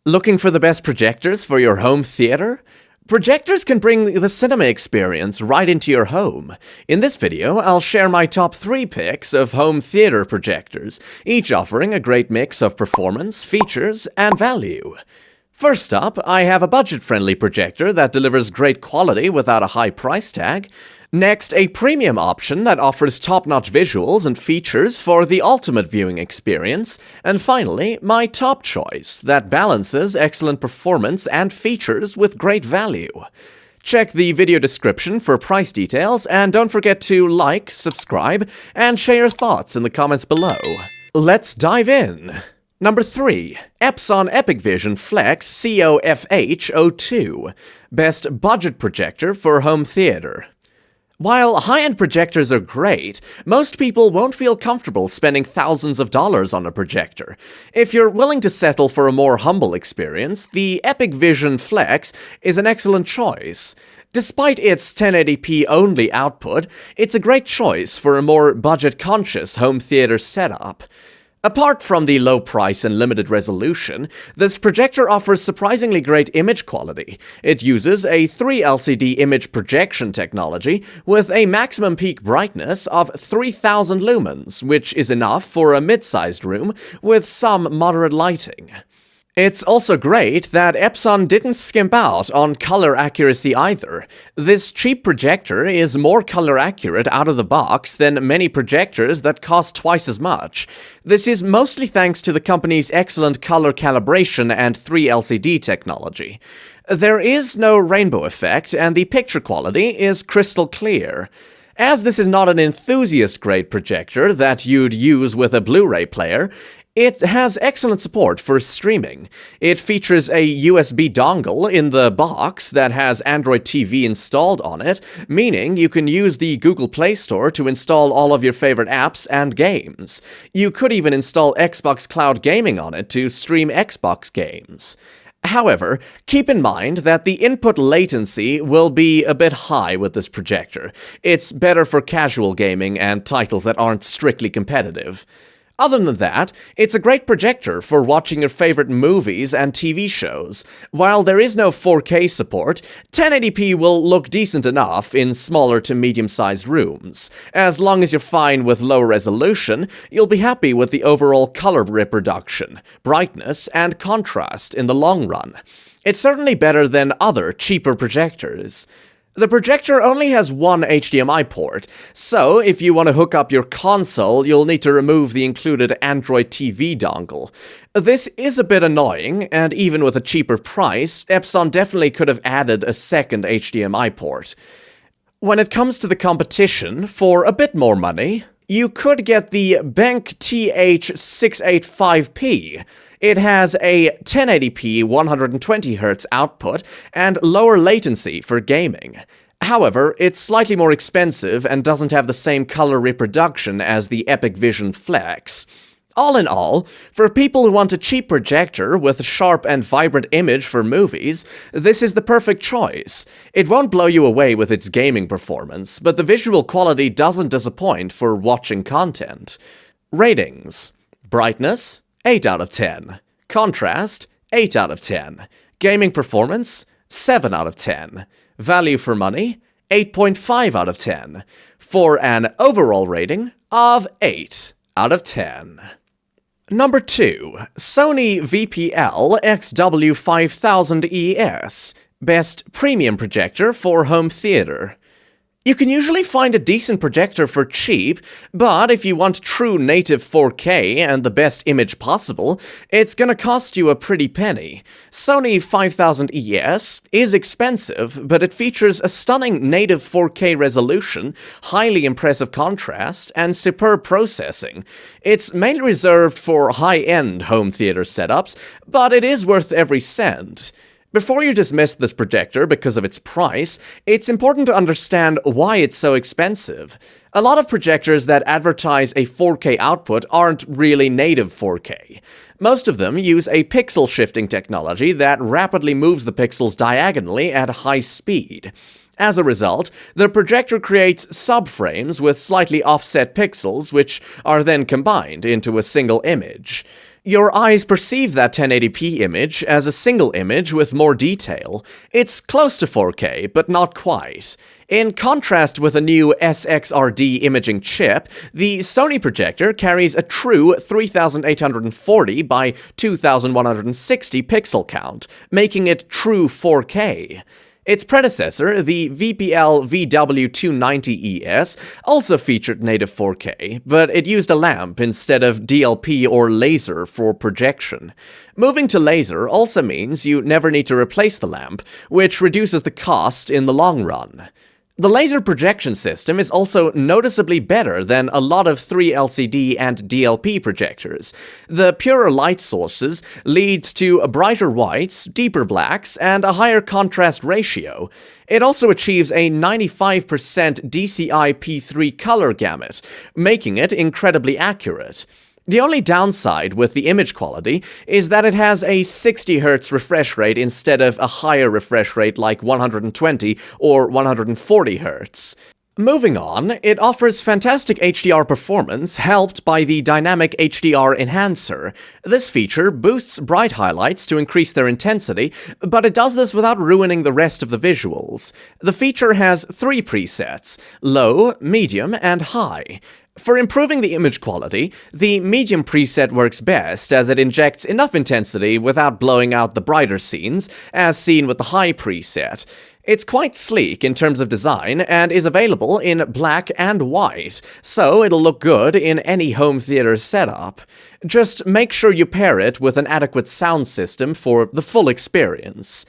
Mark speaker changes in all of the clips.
Speaker 1: Looking for the best projectors for your home theater? Projectors can bring the cinema experience right into your home. In this video, I'll share my top 3 picks of home theater projectors, each offering a great mix of performance, features, and value. First up, I have a budget-friendly projector that delivers great quality without a high price tag. Next, a premium option that offers top-notch visuals and features for the ultimate viewing experience. And finally, my top choice that balances excellent performance and features with great value. Check the video description for price details, and don't forget to like, subscribe, and share your thoughts in the comments below. Let's dive in. Number 3. Epson Epic Vision Flex COFH02. Best budget projector for home theater. While high-end projectors are great, most people won't feel comfortable spending thousands of dollars on a projector. If you're willing to settle for a more humble experience, the Epic Vision Flex is an excellent choice. Despite its 1080p only output, it's a great choice for a more budget-conscious home theater setup. Apart from the low price and limited resolution, this projector offers surprisingly great image quality. It uses a 3 LCD image projection technology with a maximum peak brightness of 3000 lumens, which is enough for a mid-sized room with some moderate lighting. It's also great that Epson didn't skimp out on color accuracy either. This cheap projector is more color accurate out of the box than many projectors that cost twice as much. This is mostly thanks to the company's excellent color calibration and 3 LCD technology. There is no rainbow effect, and the picture quality is crystal clear. As this is not an enthusiast-grade projector that you'd use with a Blu-ray player, it has excellent support for streaming. It features a USB dongle in the box that has Android TV installed on it, meaning you can use the Google Play Store to install all of your favorite apps and games. You could even install Xbox Cloud Gaming on it to stream Xbox games. However, keep in mind that the input latency will be a bit high with this projector. It's better for casual gaming and titles that aren't strictly competitive. Other than that, it's a great projector for watching your favorite movies and TV shows. While there is no 4K support, 1080p will look decent enough in smaller to medium-sized rooms. As long as you're fine with low resolution, you'll be happy with the overall color reproduction, brightness, and contrast in the long run. It's certainly better than other, cheaper projectors. The projector only has one HDMI port, so if you want to hook up your console, you'll need to remove the included Android TV dongle. This is a bit annoying, and even with a cheaper price, Epson definitely could have added a second HDMI port. When it comes to the competition, for a bit more money, you could get the Benq TH685P. It has a 1080p 120Hz output and lower latency for gaming. However, it's slightly more expensive and doesn't have the same color reproduction as the Epic Vision Flex. All in all, for people who want a cheap projector with a sharp and vibrant image for movies, this is the perfect choice. It won't blow you away with its gaming performance, but the visual quality doesn't disappoint for watching content. Ratings: brightness, 8 out of 10. Contrast, 8 out of 10. Gaming performance, 7 out of 10. Value for money, 8.5 out of 10. For an overall rating of 8 out of 10. Number 2. Sony VPL XW5000ES. Best premium projector for home theater. You can usually find a decent projector for cheap, but if you want true native 4K and the best image possible, it's gonna cost you a pretty penny. Sony 5000ES is expensive, but it features a stunning native 4K resolution, highly impressive contrast, and superb processing. It's mainly reserved for high-end home theater setups, but it is worth every cent. Before you dismiss this projector because of its price, it's important to understand why it's so expensive. A lot of projectors that advertise a 4K output aren't really native 4K. Most of them use a pixel shifting technology that rapidly moves the pixels diagonally at high speed. As a result, the projector creates subframes with slightly offset pixels, which are then combined into a single image. Your eyes perceive that 1080p image as a single image with more detail. It's close to 4K, but not quite. In contrast with a new SXRD imaging chip, the Sony projector carries a true 3840 by 2160 pixel count, making it true 4K. Its predecessor, the VPL VW290ES, also featured native 4K, but it used a lamp instead of DLP or laser for projection. Moving to laser also means you never need to replace the lamp, which reduces the cost in the long run. The laser projection system is also noticeably better than a lot of 3LCD and DLP projectors. The purer light sources lead to brighter whites, deeper blacks, and a higher contrast ratio. It also achieves a 95% DCI P3 color gamut, making it incredibly accurate. The only downside with the image quality is that it has a 60Hz refresh rate instead of a higher refresh rate like 120 or 140Hz. Moving on, it offers fantastic HDR performance helped by the dynamic HDR enhancer. This feature boosts bright highlights to increase their intensity, but it does this without ruining the rest of the visuals. The feature has 3 presets: low, medium, and high. For improving the image quality, the medium preset works best as it injects enough intensity without blowing out the brighter scenes, as seen with the high preset. It's quite sleek in terms of design and is available in black and white, so it'll look good in any home theater setup. Just make sure you pair it with an adequate sound system for the full experience.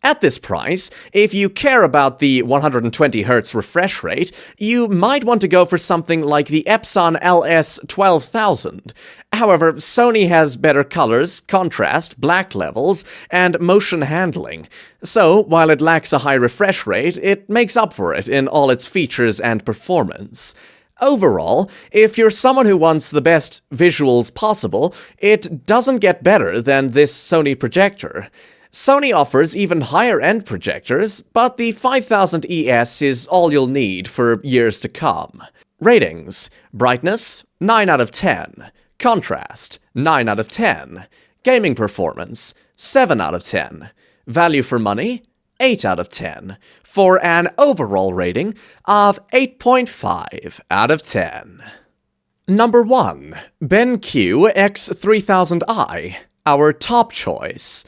Speaker 1: At this price, if you care about the 120Hz refresh rate, you might want to go for something like the Epson LS12000. However, Sony has better colors, contrast, black levels, and motion handling. So, while it lacks a high refresh rate, it makes up for it in all its features and performance. Overall, if you're someone who wants the best visuals possible, it doesn't get better than this Sony projector. Sony offers even higher-end projectors, but the 5000 ES is all you'll need for years to come. Ratings: brightness, 9 out of 10. Contrast, 9 out of 10. Gaming performance, 7 out of 10. Value for money, 8 out of 10. For an overall rating of 8.5 out of 10. Number 1. BenQ X3000i, our top choice.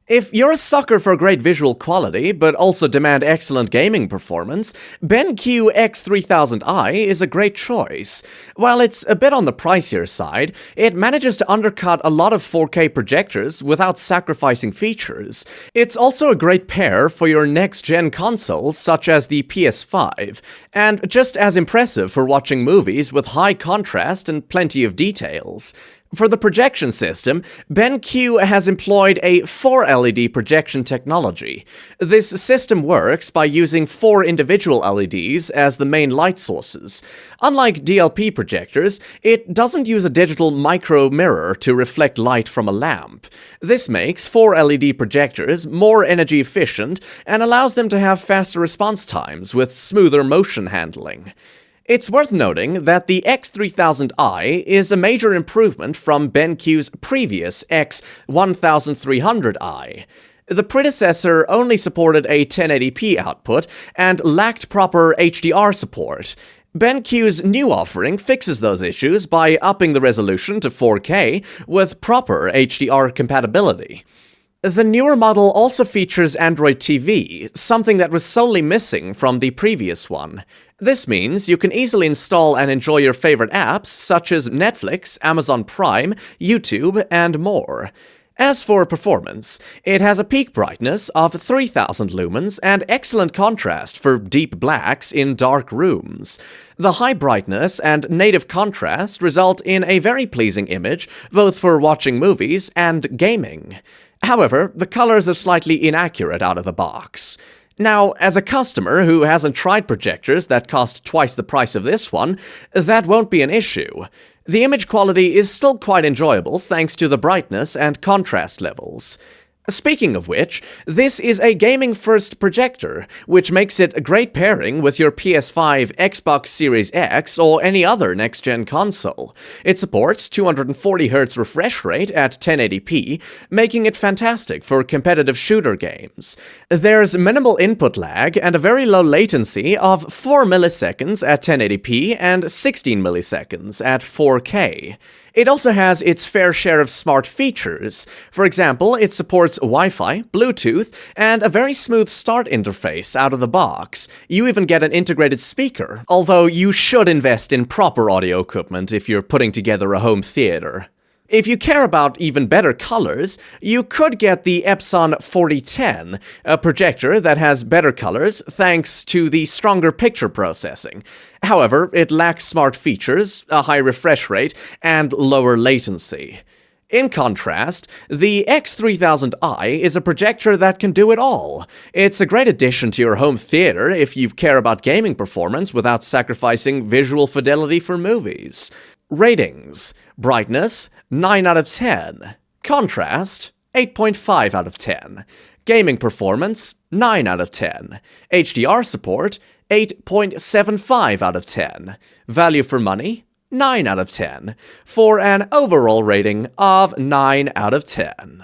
Speaker 1: If you're a sucker for great visual quality, but also demand excellent gaming performance, BenQ X3000i is a great choice. While it's a bit on the pricier side, it manages to undercut a lot of 4K projectors without sacrificing features. It's also a great pair for your next-gen consoles such as the PS5, and just as impressive for watching movies with high contrast and plenty of details. For the projection system, BenQ has employed a 4-LED projection technology. This system works by using 4 individual LEDs as the main light sources. Unlike DLP projectors, it doesn't use a digital micro mirror to reflect light from a lamp. This makes 4-LED projectors more energy efficient and allows them to have faster response times with smoother motion handling. It's worth noting that the X3000i is a major improvement from BenQ's previous X1300i. The predecessor only supported a 1080p output and lacked proper HDR support. BenQ's new offering fixes those issues by upping the resolution to 4K with proper HDR compatibility. The newer model also features Android TV, something that was solely missing from the previous one. This means you can easily install and enjoy your favorite apps such as Netflix, Amazon Prime, YouTube, and more. As for performance, it has a peak brightness of 3000 lumens and excellent contrast for deep blacks in dark rooms. The high brightness and native contrast result in a very pleasing image, both for watching movies and gaming. However, the colors are slightly inaccurate out of the box. Now, as a customer who hasn't tried projectors that cost twice the price of this one, that won't be an issue. The image quality is still quite enjoyable thanks to the brightness and contrast levels. Speaking of which, this is a gaming-first projector, which makes it a great pairing with your PS5, Xbox Series X, or any other next-gen console. It supports 240Hz refresh rate at 1080p, making it fantastic for competitive shooter games. There's minimal input lag and a very low latency of 4 milliseconds at 1080p and 16 milliseconds at 4K. It also has its fair share of smart features. For example, it supports Wi-Fi, Bluetooth, and a very smooth start interface out of the box. You even get an integrated speaker, although you should invest in proper audio equipment if you're putting together a home theater. If you care about even better colors, you could get the Epson 4010, a projector that has better colors thanks to the stronger picture processing. However, it lacks smart features, a high refresh rate, and lower latency. In contrast, the X3000i is a projector that can do it all. It's a great addition to your home theater if you care about gaming performance without sacrificing visual fidelity for movies. Ratings: brightness, 9 out of 10. Contrast, 8.5 out of 10. Gaming performance, 9 out of 10. HDR support, 8.75 out of 10. Value for money, 9 out of 10. For an overall rating of 9 out of 10.